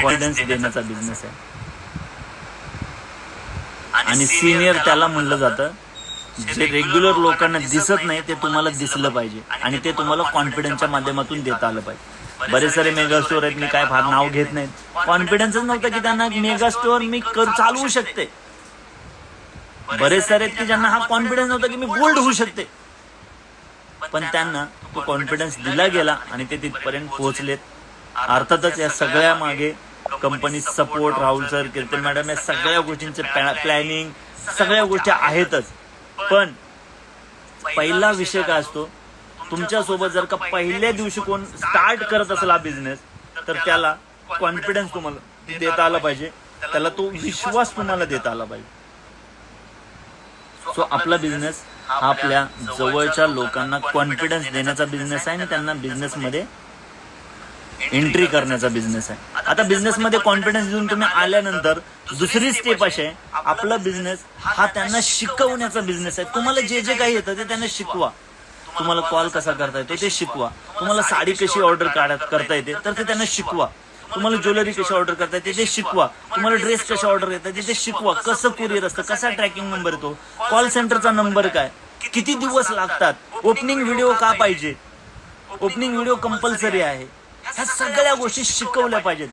Confidence देण्याचा business आहे. आणि सिनियर त्याला म्हणलं जातं जे रेग्युलर लोकांना दिसत नाही ते तुम्हाला दिसलं पाहिजे आणि ते तुम्हाला कॉन्फिडन्सच्या माध्यमातून देता आलं पाहिजे. बरेच सारे मेगा स्टोअर आहेत, मी काय फार नाव घेत नाही, कॉन्फिडन्सच नव्हतं की त्यांना मेगा स्टोअर मी चालवू शकते. बरेच सारे आहेत की ज्यांना हा कॉन्फिडन्स नव्हता की मी गोल्ड होऊ शकते, पण त्यांना तो कॉन्फिडन्स दिला गेला आणि ते तिथपर्यंत पोहोचलेत. अर्थातच या सगळ्या मागे कंपनी सपोर्ट, राहुल सर, कीर्तन मॅडम, या सगळ्या गोष्टींचे प्लॅनिंग, सगळ्या गोष्टी आहेतच. पण पहिला विषय काय असतो, तुमच्यासोबत जर का पहिल्या दिवशी कोण स्टार्ट करत असेल हा बिझनेस, तर त्याला कॉन्फिडन्स तुम्हाला देता आला पाहिजे, त्याला तो विश्वास तुम्हाला देता आला पाहिजे. सो आपला बिझनेस हा आपल्या जवळच्या लोकांना कॉन्फिडन्स देण्याचा बिझनेस आहे आणि त्यांना बिझनेसमध्ये एंट्री करण्याचा बिझनेस आहे. आता बिझनेसमध्ये कॉन्फिडन्स देऊन तुम्ही आल्यानंतर दुसरी स्टेप अशी आहे, आपला बिझनेस हा त्यांना शिकवण्याचा बिझनेस आहे. तुम्हाला जे जे काही येतं ते त्यांना शिकवा. तुम्हाला कॉल कसा करता येतो ते शिकवा. तुम्हाला साडी कशी ऑर्डर करता येते तर ते त्यांना शिकवा. तुम्हाला ज्वेलरी कशी ऑर्डर करता येते ते शिकवा. तुम्हाला ड्रेस कसे ऑर्डर येतात ते शिकवा. कसं कुरिअर असतं, कसा ट्रॅकिंग नंबर येतो, कॉल सेंटरचा नंबर काय, किती दिवस लागतात, ओपनिंग व्हिडिओ का पाहिजे, ओपनिंग व्हिडिओ कंपल्सरी आहे, ह्या सगळ्या गोष्टी शिकवल्या पाहिजेत.